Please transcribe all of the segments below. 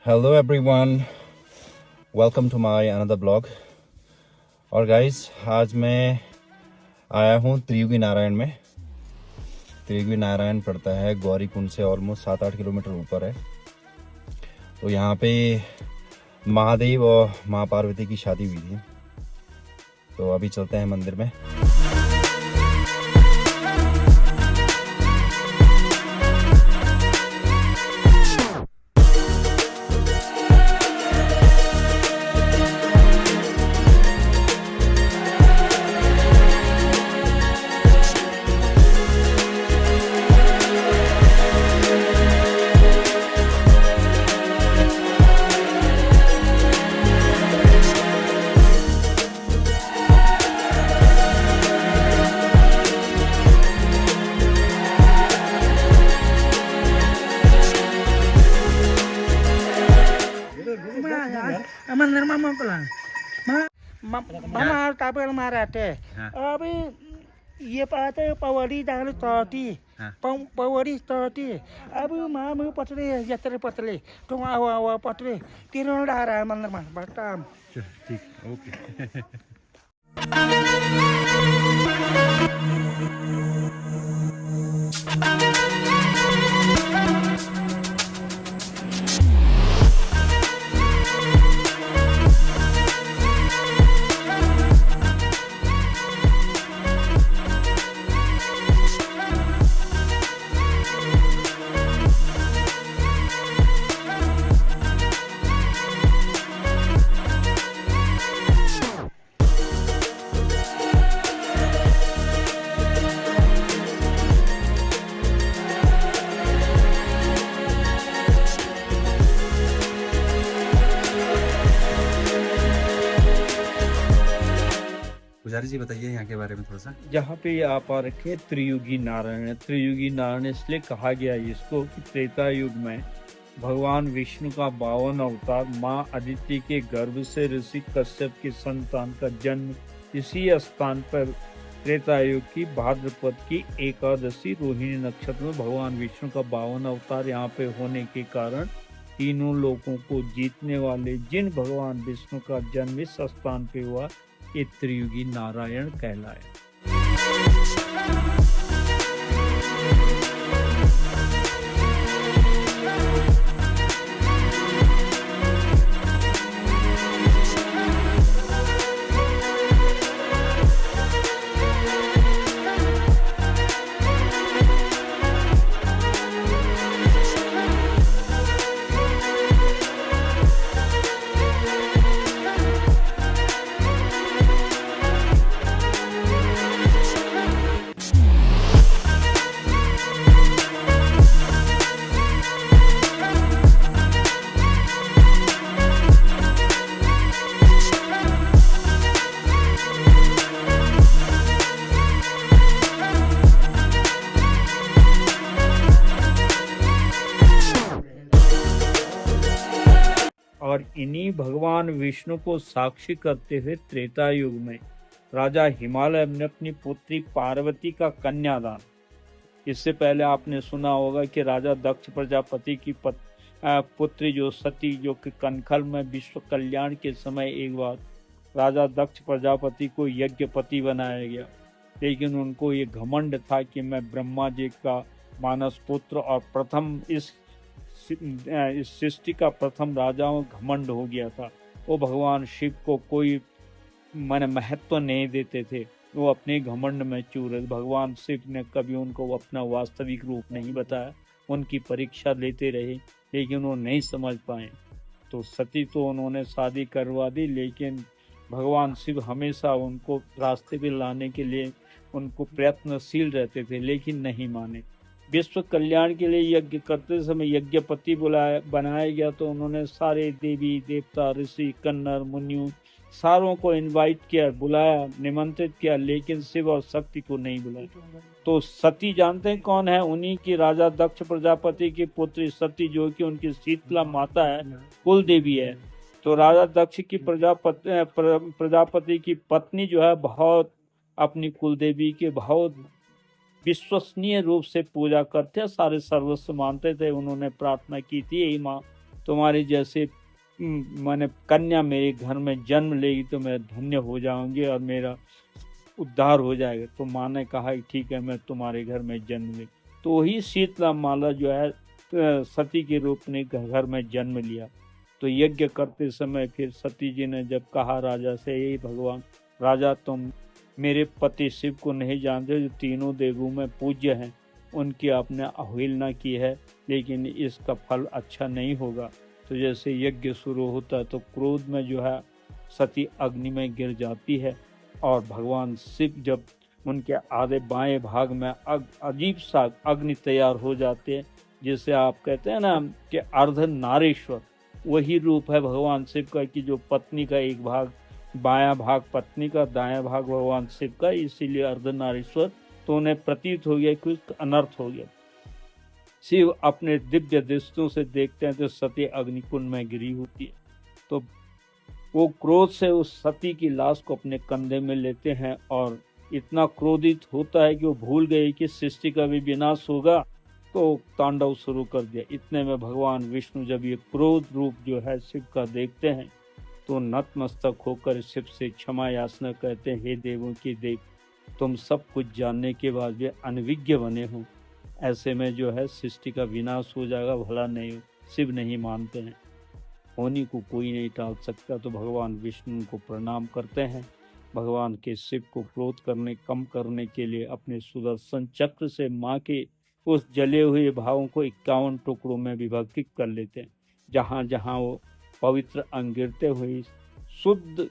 Hello everyone, welcome to my another blog. और guys, आज मैं आया हूँ त्रियुगी नारायण में। त्रियुगी नारायण पड़ता है गौरीकुंड से ऑलमोस्ट 7-8 किलोमीटर ऊपर है। तो यहाँ पे महादेव और माँ पार्वती की शादी हुई थी। तो अभी चलते हैं मंदिर में। मंदिर में पुlang mama tabel marate abi ये पाते पवड़ी दाल तोटी पवड़ी तोटी अब मामू पतले जतरे पतले तो आवा पतले तीनों डारा मंदिर में बटाम ठीक, ओके। पुजारी जी, बताइए यहाँ के बारे में थोड़ा सा। जहाँ पे आप आ रखे त्रियुगी नारायण है। त्रियुगी नारायण इसलिए कहा गया है इसको कि त्रेता युग में भगवान विष्णु का 52 अवतार माँ अदिति के गर्भ से ऋषि कश्यप की संतान का जन्म इसी स्थान पर त्रेता युग की भाद्रपद की एकादशी रोहिणी नक्षत्र में भगवान विष्णु का 52 अवतार यहाँ पे होने के कारण तीनों लोगों को जीतने वाले जिन भगवान विष्णु का जन्म इस स्थान पे हुआ, ये त्रियुगी नारायण कहलाए। और इन्हीं भगवान विष्णु को साक्षी करते हुए त्रेता युग में राजा हिमालय ने अपनी पुत्री पार्वती का कन्यादान, इससे पहले आपने सुना होगा कि राजा दक्ष प्रजापति की पुत्री जो सती, जो कि कनखल में विश्व कल्याण के समय एक बार राजा दक्ष प्रजापति को यज्ञपति बनाया गया, लेकिन उनको ये घमंड था कि मैं ब्रह्मा जी का मानस पुत्र और प्रथम इस सृष्टि का प्रथम राजाओं घमंड हो गया था। वो भगवान शिव को कोई महत्व नहीं देते थे, वो अपने घमंड में चूर। भगवान शिव ने कभी उनको अपना वास्तविक रूप नहीं बताया, उनकी परीक्षा लेते रहे, लेकिन वो नहीं समझ पाए। तो सती तो उन्होंने शादी करवा दी, लेकिन भगवान शिव हमेशा उनको रास्ते पे लाने के लिए उनको प्रयत्नशील रहते थे, लेकिन नहीं माने। विश्व कल्याण के लिए यज्ञ करते समय यज्ञपति बनाया गया, तो उन्होंने सारे देवी देवता ऋषि कन्नर मुनियों सारों को इनवाइट किया, बुलाया, निमंत्रित किया, लेकिन शिव और शक्ति को नहीं बुलाया। तो सती जानते हैं कौन है? उन्हीं की राजा दक्ष प्रजापति की पुत्री सती, जो कि उनकी शीतला माता है, कुल देवी है। तो राजा दक्ष की प्रजापति की पत्नी जो है बहुत अपनी कुल देवी के बहुत विश्वसनीय रूप से पूजा करते, सारे सर्वस्व मानते थे। उन्होंने प्रार्थना की थी, यही माँ तुम्हारी जैसे माने कन्या मेरे घर में जन्म लेगी तो मैं धन्य हो जाऊंगी और मेरा उद्धार हो जाएगा। तो माँ ने कहा ठीक है, मैं तुम्हारे घर में जन्म ले। तो वही शीतला माला जो है सती के रूप में घर में जन्म लिया। तो यज्ञ करते समय फिर सती जी ने जब कहा राजा से, यही भगवान राजा, तुम मेरे पति शिव को नहीं जानते जो तीनों देवों में पूज्य हैं, उनकी आपने अवहेलना की है, लेकिन इसका फल अच्छा नहीं होगा। तो जैसे यज्ञ शुरू होता है तो क्रोध में जो है सती अग्नि में गिर जाती है और भगवान शिव जब उनके आधे बाएं भाग में अजीब सा अग्नि तैयार हो जाते हैं, जिसे आप कहते हैं ना कि अर्धनारीश्वर, वही रूप है भगवान शिव का कि जो पत्नी का एक भाग, बायां भाग पत्नी का, दायां भाग भगवान शिव का, इसीलिए अर्धनारीश्वर। तो उन्हें प्रतीत हो गया कि कुछ अनर्थ हो गया। शिव अपने दिव्य दृष्टियों से देखते हैं तो सती अग्निकुंड में गिरी होती है। तो वो क्रोध से उस सती की लाश को अपने कंधे में लेते हैं और इतना क्रोधित होता है कि वो भूल गए कि सृष्टि का भी विनाश होगा, तो तांडव शुरू कर दिया। इतने में भगवान विष्णु जब ये क्रोध रूप जो है शिव का देखते हैं तो नतमस्तक होकर शिव से क्षमा याचना कहते हैं, हे देवों की देव, तुम सब कुछ जानने के बाद भी अनविज्ञ बने हो, ऐसे में जो है सृष्टि का विनाश हो जाएगा, भला नहीं हो। शिव नहीं मानते हैं, होनी को कोई नहीं टाल सकता। तो भगवान विष्णु को प्रणाम करते हैं। भगवान के शिव को क्रोध कम करने के लिए अपने सुदर्शन चक्र से माँ के उस जले हुए भावों को 51 टुकड़ों में विभाजित कर लेते हैं। जहाँ जहाँ वो पवित्र अंग गिरते हुए शुद्ध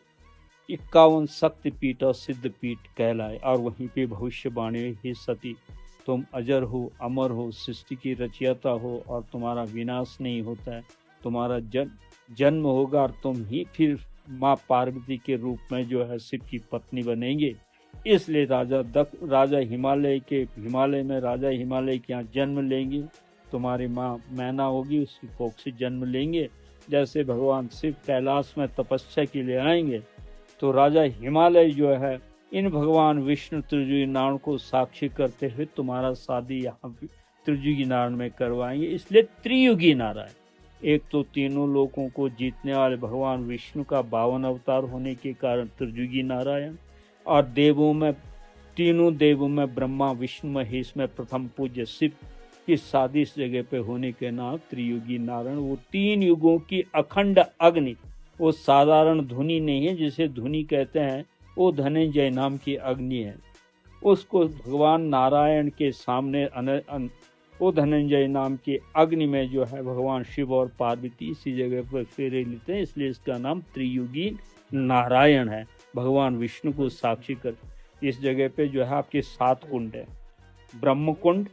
51 शक्तिपीठ और सिद्धपीठ कहलाए। और वहीं पे भविष्यवाणी ही सती, तुम अजर हो, अमर हो, सृष्टि की रचयिता हो और तुम्हारा विनाश नहीं होता है, तुम्हारा जन्म होगा और तुम ही फिर माँ पार्वती के रूप में जो है शिव की पत्नी बनेंगे। इसलिए राजा हिमालय में राजा हिमालय के यहाँ जन्म लेंगे, तुम्हारी माँ मैना होगी, उसकी कोख से जन्म लेंगे। जैसे भगवान शिव कैलाश में तपस्या के लिए आएंगे तो राजा हिमालय जो है इन भगवान विष्णु त्रियुगी नारायण को साक्षी करते हुए तुम्हारा शादी यहाँ त्रियुगी नारायण में करवाएंगे। इसलिए त्रियुगी नारायण, एक तो तीनों लोकों को जीतने वाले भगवान विष्णु का 52 अवतार होने के कारण त्रियुगी नारायण, और देवों में तीनों देवों में ब्रह्मा विष्णु महेश में प्रथम पूज्य शिव की शादी इस जगह पे होने के नाम त्रियुगी नारायण। वो 3 युगों की अखंड अग्नि, वो साधारण धुनी नहीं है जिसे धुनी कहते हैं, वो धनंजय नाम की अग्नि है। उसको भगवान नारायण के सामने वो धनंजय नाम की अग्नि में जो है भगवान शिव और पार्वती इसी जगह पर फेरे लेते हैं, इसलिए इसका नाम त्रियुगी नारायण है। भगवान विष्णु को साक्षी कर इस जगह पे जो है आपके 7 कुंड है। ब्रह्म कुंड,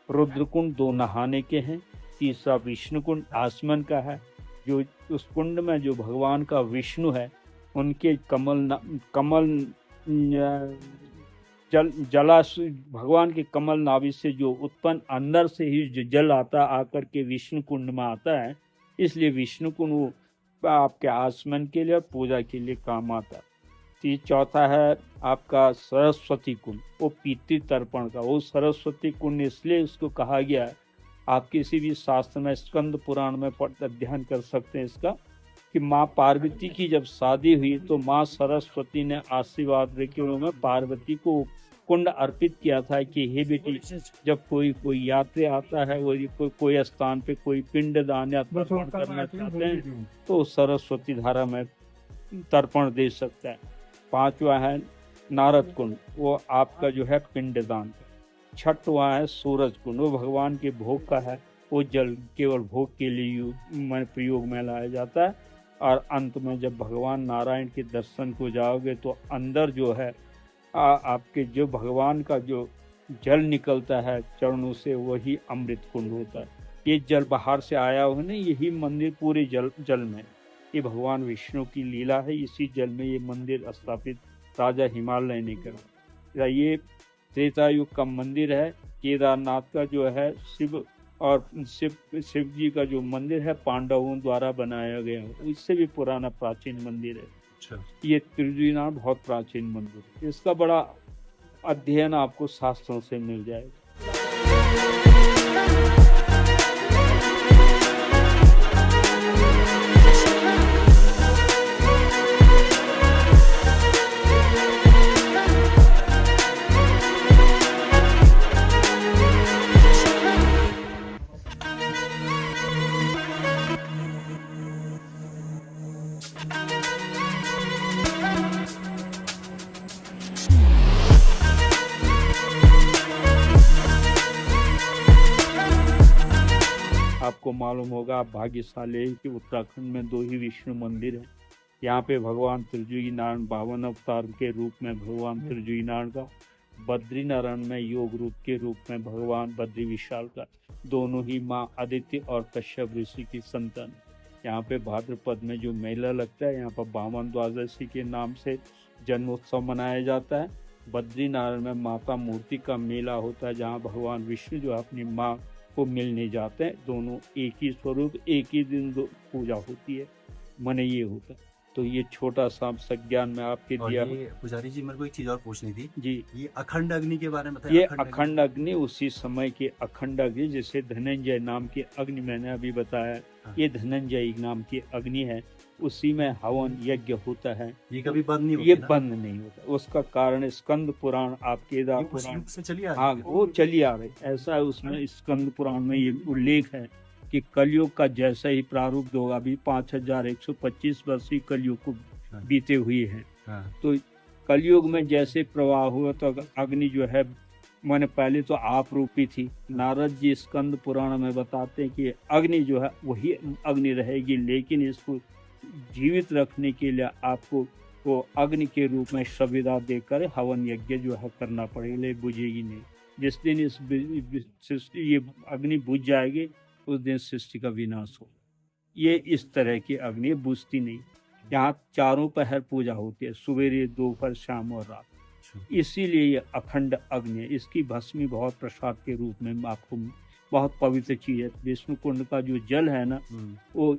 रुद्र कुंड 2 नहाने के हैं, तीसरा विष्णु कुंड आसमान का है। जो उस कुंड में जो भगवान का विष्णु है उनके कमल जलाशय, भगवान के कमल नाभि से जो उत्पन्न अंदर से ही जो जल आता आकर के विष्णु कुंड में आता है, इसलिए विष्णु कुंड आपके आसमान के लिए और पूजा के लिए काम आता है। चौथा है आपका सरस्वती कुंड, वो पितृ तर्पण का। वो सरस्वती कुंड इसलिए उसको कहा गया है, आप किसी भी शास्त्र में स्कंद पुराण में अध्ययन कर सकते हैं इसका, कि माँ पार्वती की जब शादी हुई तो माँ सरस्वती ने आशीर्वाद देके उन्होंने पार्वती को कुंड अर्पित किया था कि हे बेटी, जब कोई यात्री आता है, वो कोई स्थान पे कोई पिंड दान या तर्पण करना चाहते हैं तो सरस्वती धारा में तर्पण दे सकता है। 5वां है नारद कुंड, वो आपका जो है पिंड दान। 6वां है सूरज कुंड, वो भगवान के भोग का है, वो जल केवल भोग के लिए प्रयोग में लाया जाता है। और अंत में जब भगवान नारायण के दर्शन को जाओगे तो अंदर जो है आपके जो भगवान का जो जल निकलता है चरणों से, वही अमृत कुंड होता है। ये जल बाहर से आया हो ना, यही मंदिर पूरे जल में, ये भगवान विष्णु की लीला है। इसी जल में ये मंदिर स्थापित राजा हिमालय ने करा। ये त्रेता युग का मंदिर है। केदारनाथ का जो है शिव शिव जी का जो मंदिर है पांडवों द्वारा बनाया गया है, इससे भी पुराना प्राचीन मंदिर है। अच्छा। ये त्रियुगी नारायण बहुत प्राचीन मंदिर है, इसका बड़ा अध्ययन आपको शास्त्रों से मिल जाएगा। आपको मालूम होगा, आप भाग्यशाली हैं कि उत्तराखंड में 2 ही विष्णु मंदिर हैं। यहाँ पे भगवान त्रिजुगी नारायण 52 अवतार के रूप में भगवान त्रिजुगी नारायण का, बद्री नारायण में योग रूप के रूप में भगवान बद्री विशाल का, दोनों ही माँ आदित्य और कश्यप ऋषि की संतान। यहाँ पे भाद्रपद में जो मेला लगता है, यहाँ पर बामन द्वादशी के नाम से जन्मोत्सव मनाया जाता है। बद्री नारायण में माता मूर्ति का मेला होता है, जहाँ भगवान विष्णु जो अपनी माँ को मिलने जाते हैं। दोनों एक ही स्वरूप, एक ही दिन पूजा होती है, मने ये होता है। तो ये छोटा सा संज्ञान में आपके और दिया। ये पुजारी जी, मेरे को एक चीज और पूछनी थी जी, ये अखंड अग्नि के बारे में बताइए। ये अखंड अग्नि उसी समय के अखंड अग्नि, जैसे धनंजय नाम की अग्नि मैंने अभी बताया, ये धनंजय नाम की अग्नि है। उसी में हवन यज्ञ होता है, ये कभी बंद नहीं होती ये ना? बंद नहीं होता। उसका कारण स्कंद पुराण, आप केदार ये उस पुराण, युग से चली आ रही हाँ है। वो चली आ रही। ऐसा है उसमें स्कंद पुराण में ये उल्लेख है कि कलयुग का जैसा ही प्रारूप होगा, अभी 5125 वर्ष ही कलयुग को बीते हुए हैं। हाँ। तो कलयुग में जैसे प्रवाह हुआ तो अग्नि जो है, मैंने पहले तो आप रूपी थी। नारद जी स्कंद पुराण में बताते हैं कि अग्नि जो है वही अग्नि रहेगी, लेकिन इसको जीवित रखने के लिए आपको वो अग्नि के रूप में संविदा देकर हवन यज्ञ जो है करना पड़ेगा, ले बुझेगी नहीं। जिस दिन ये अग्नि बुझ जाएगी, उस दिन सृष्टि का विनाश हो। ये इस तरह की अग्नि बुझती नहीं। यहाँ 4 पहर पूजा होती है, सवेरे, दोपहर, शाम और रात। इसीलिए ये अखंड अग्नि है। इसकी भस्मी बहुत प्रसाद के रूप में आपको, बहुत पवित्र चीज है। विष्णु कुंड का जो जल है ना, वो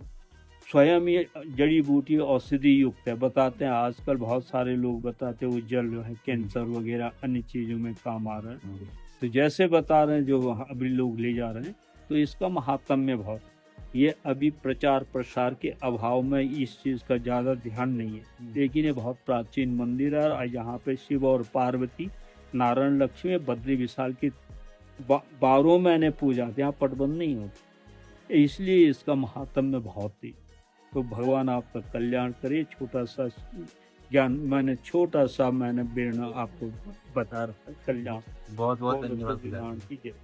स्वयं ये जड़ी बूटी औषधि युक्त है। बताते हैं आजकल बहुत सारे लोग बताते हैं वो जल जो है कैंसर वगैरह अन्य चीज़ों में काम आ रहा है। तो जैसे बता रहे हैं जो वहाँ अभी लोग ले जा रहे हैं, तो इसका महात्म्य बहुत। ये अभी प्रचार प्रसार के अभाव में इस चीज़ का ज़्यादा ध्यान नहीं है, लेकिन ये बहुत प्राचीन मंदिर है। और यहाँ पे शिव और पार्वती, नारायण, लक्ष्मी, बद्री विशाल की 12 महीने पूजा, यहाँ पटबंद नहीं होती, इसलिए इसका महात्म्य बहुत ही। तो भगवान आपका कल्याण करे। छोटा सा ज्ञान मैंने बेरना आपको बता रहा है। कल्याण बहुत बहुत धन्यवाद। कल्याण की जय।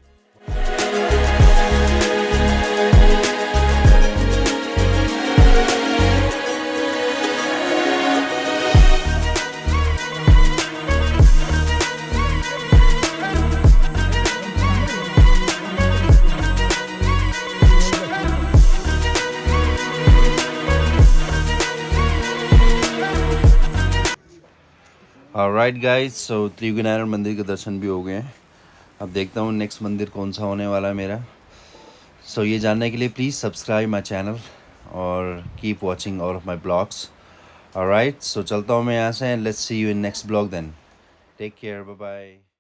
ऑलराइट गाइस, सो त्रियुगी नारायण मंदिर के दर्शन भी हो गए हैं। अब देखता हूँ नेक्स्ट मंदिर कौन सा होने वाला है मेरा। सो ये जानने के लिए प्लीज़ सब्सक्राइब माई चैनल और keep watching all of my blogs. Alright, so चलता हूँ मैं यहाँ से। Let's see you in next blog then. Take care, bye bye.